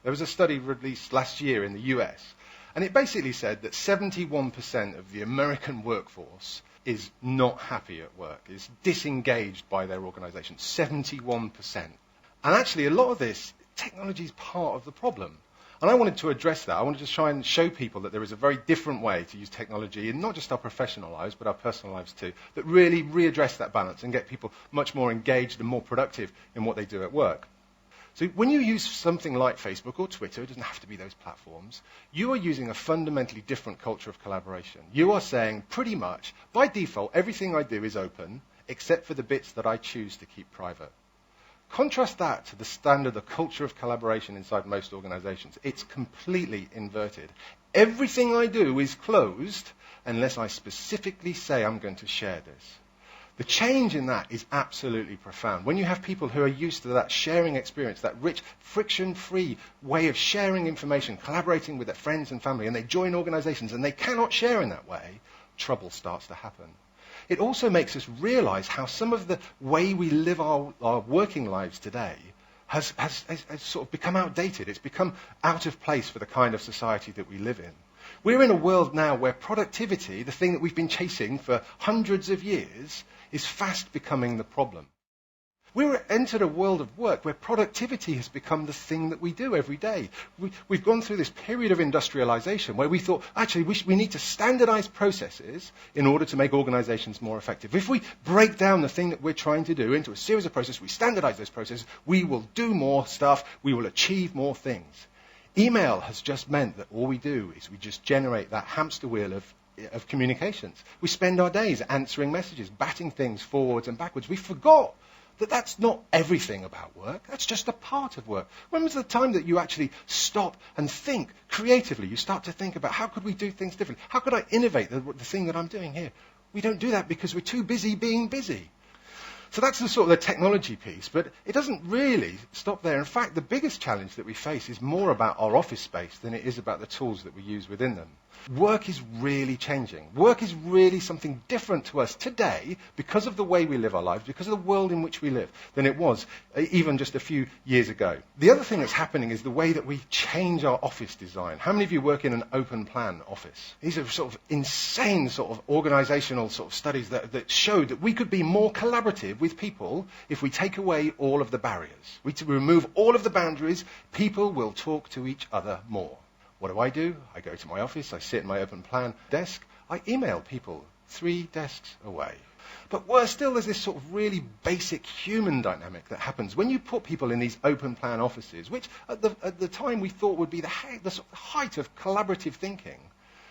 There was a study released last year in the US, and it basically said that 71% of the American workforce is not happy at work, is disengaged by their organization. 71%. And actually, a lot of this, technology is part of the problem. And I wanted to address that. I wanted to try and show people that there is a very different way to use technology in not just our professional lives, but our personal lives too, that really readdress that balance and get people much more engaged and more productive in what they do at work. So when you use something like Facebook or Twitter, it doesn't have to be those platforms, you are using a fundamentally different culture of collaboration. You are saying pretty much, by default, everything I do is open, except for the bits that I choose to keep private. Contrast that to the standard, the culture of collaboration inside most organizations. It's completely inverted. Everything I do is closed unless I specifically say I'm going to share this. The change in that is absolutely profound. When you have people who are used to that sharing experience, that rich, friction-free way of sharing information, collaborating with their friends and family, and they join organizations and they cannot share in that way, trouble starts to happen. It also makes us realize how some of the way we live our working lives today has sort of become outdated. It's become out of place for the kind of society that we live in. We're in a world now where productivity, the thing that we've been chasing for hundreds of years, is fast becoming the problem. We've entered a world of work where productivity has become the thing that we do every day. We've gone through this period of industrialization where we thought, actually, we need to standardize processes in order to make organizations more effective. If we break down the thing that we're trying to do into a series of processes, we standardize those processes, we will do more stuff, we will achieve more things. Email has just meant that all we do is we just generate that hamster wheel of communications. We spend our days answering messages, batting things forwards and backwards. We forgot that that's not everything about work. That's just a part of work. When was the time that you actually stop and think creatively? You start to think about how could we do things differently? How could I innovate the thing that I'm doing here? We don't do that because we're too busy being busy. So that's the sort of the technology piece, but it doesn't really stop there. In fact, the biggest challenge that we face is more about our office space than it is about the tools that we use within them. Work is really changing. Work is really something different to us today because of the way we live our lives, because of the world in which we live, than it was even just a few years ago. The other thing that's happening is the way that we change our office design. How many of you work in an open plan office? These are sort of insane sort of organizational sort of studies that show that we could be more collaborative with people if we take away all of the barriers. We remove all of the boundaries, people will talk to each other more. What do? I go to my office, I sit in my open plan desk, I email people 3 desks away. But worse still, there's this sort of really basic human dynamic that happens when you put people in these open plan offices, which at the time we thought would be the sort of height of collaborative thinking.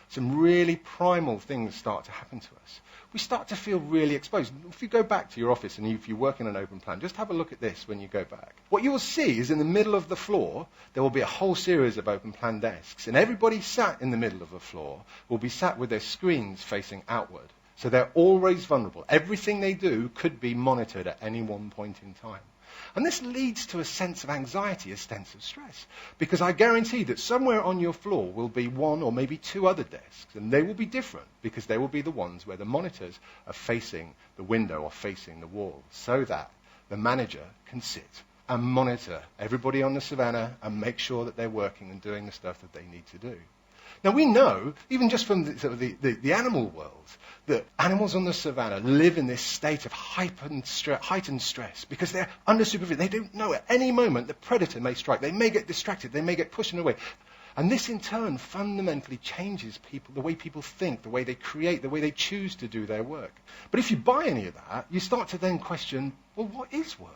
Some really primal things start to happen to us. We start to feel really exposed. If you go back to your office and if you work in an open plan, just have a look at this when you go back. What you will see is in the middle of the floor, there will be a whole series of open plan desks. And everybody sat in the middle of the floor will be sat with their screens facing outward. So they're always vulnerable. Everything they do could be monitored at any one point in time. And this leads to a sense of anxiety, a sense of stress. Because I guarantee that somewhere on your floor will be 1 or maybe 2 other desks. And they will be different because they will be the ones where the monitors are facing the window or facing the wall. So that the manager can sit and monitor everybody on the savannah and make sure that they're working and doing the stuff that they need to do. Now we know, even just from the animal world, that animals on the savannah live in this state of heightened stress because they're under supervision. They don't know at any moment the predator may strike. They may get distracted. They may get pushed away. And this in turn fundamentally changes people, the way people think, the way they create, the way they choose to do their work. But if you buy any of that, you start to then question, well, what is work?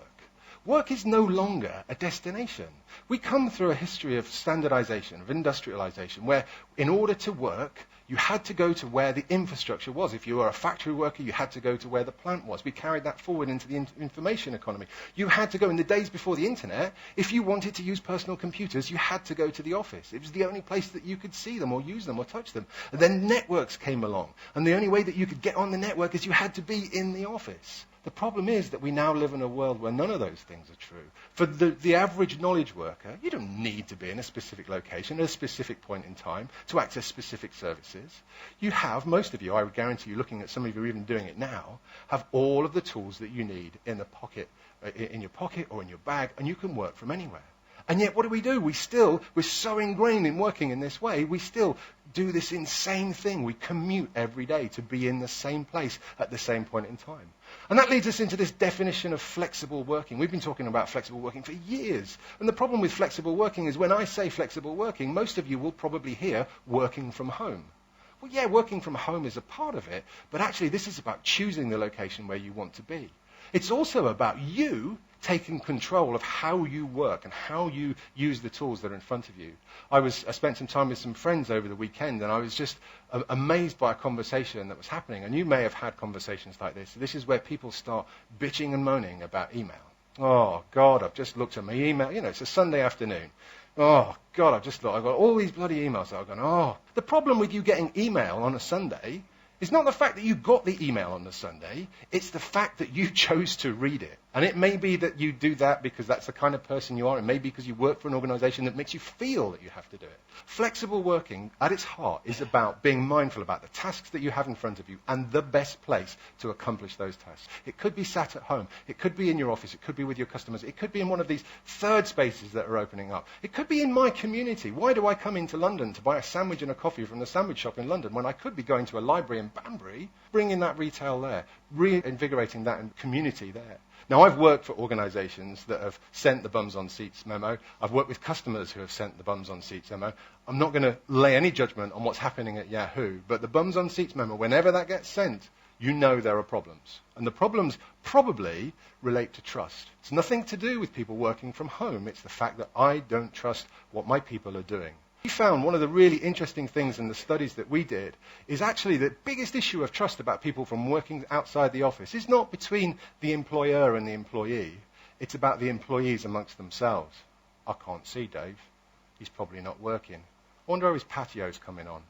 Work is no longer a destination. We come through a history of standardization, of industrialization, where in order to work, you had to go to where the infrastructure was. If you were a factory worker, you had to go to where the plant was. We carried that forward into the information economy. You had to go, in the days before the internet, if you wanted to use personal computers, you had to go to the office. It was the only place that you could see them or use them or touch them. And then networks came along. And the only way that you could get on the network is you had to be in the office. The problem is that we now live in a world where none of those things are true. For the average knowledge worker, you don't need to be in a specific location at a specific point in time to access specific services. You have, most of you, I would guarantee you, looking at some of you even doing it now, have all of the tools that you need in the pocket, in your pocket or in your bag, and you can work from anywhere. And yet, what do? We're so ingrained in working in this way, we still do this insane thing. We commute every day to be in the same place at the same point in time. And that leads us into this definition of flexible working. We've been talking about flexible working for years. And the problem with flexible working is when I say flexible working, most of you will probably hear working from home. Well, yeah, working from home is a part of it, but actually this is about choosing the location where you want to be. It's also about you taking control of how you work and how you use the tools that are in front of you. I spent some time with some friends over the weekend, and I was just amazed by a conversation that was happening. And you may have had conversations like this. This is where people start bitching and moaning about email. Oh, God, I've just looked at my email. You know, it's a Sunday afternoon. Oh, God, I've got all these bloody emails that I've gone, oh. The problem with you getting email on a Sunday is not the fact that you got the email on the Sunday, it's the fact that you chose to read it. And it may be that you do that because that's the kind of person you are. It may be because you work for an organization that makes you feel that you have to do it. Flexible working, at its heart, is about being mindful about the tasks that you have in front of you and the best place to accomplish those tasks. It could be sat at home. It could be in your office. It could be with your customers. It could be in one of these third spaces that are opening up. It could be in my community. Why do I come into London to buy a sandwich and a coffee from the sandwich shop in London when I could be going to a library in Banbury, bringing that retail there, reinvigorating that community there? Now, I've worked for organizations that have sent the bums on seats memo. I've worked with customers who have sent the bums on seats memo. I'm not going to lay any judgment on what's happening at Yahoo, but the bums on seats memo, whenever that gets sent, you know there are problems. And the problems probably relate to trust. It's nothing to do with people working from home. It's the fact that I don't trust what my people are doing. We found one of the really interesting things in the studies that we did is actually the biggest issue of trust about people from working outside the office is not between the employer and the employee. It's about the employees amongst themselves. I can't see Dave. He's probably not working. I wonder how his patio's coming on.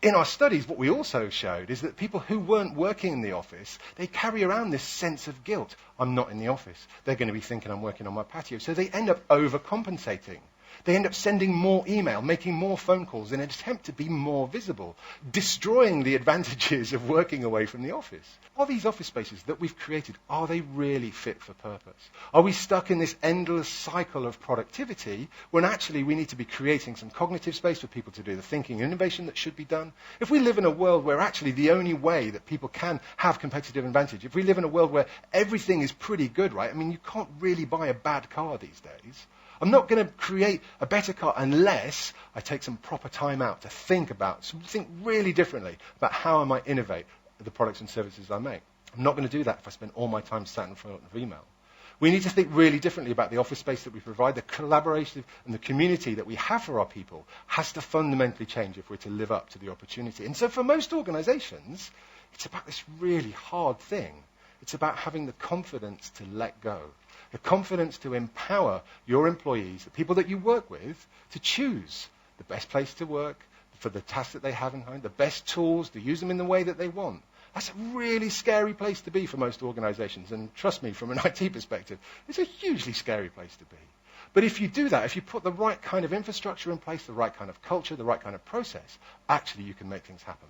In our studies, what we also showed is that people who weren't working in the office, they carry around this sense of guilt. I'm not in the office. They're going to be thinking I'm working on my patio. So they end up overcompensating. They end up sending more email, making more phone calls in an attempt to be more visible, destroying the advantages of working away from the office. Are these office spaces that we've created, are they really fit for purpose? Are we stuck in this endless cycle of productivity when actually we need to be creating some cognitive space for people to do the thinking and innovation that should be done? If we live in a world where actually the only way that people can have competitive advantage, if we live in a world where everything is pretty good, right? I mean, you can't really buy a bad car these days. I'm not going to create a better car unless I take some proper time out to think really differently about how I might innovate the products and services I make. I'm not going to do that if I spend all my time sat in front of email. We need to think really differently about the office space that we provide. The collaboration and the community that we have for our people has to fundamentally change if we're to live up to the opportunity. And so for most organizations, it's about this really hard thing. It's about having the confidence to let go. The confidence to empower your employees, the people that you work with, to choose the best place to work, for the tasks that they have in mind, the best tools, to use them in the way that they want. That's a really scary place to be for most organizations. And trust me, from an IT perspective, it's a hugely scary place to be. But if you do that, if you put the right kind of infrastructure in place, the right kind of culture, the right kind of process, actually you can make things happen.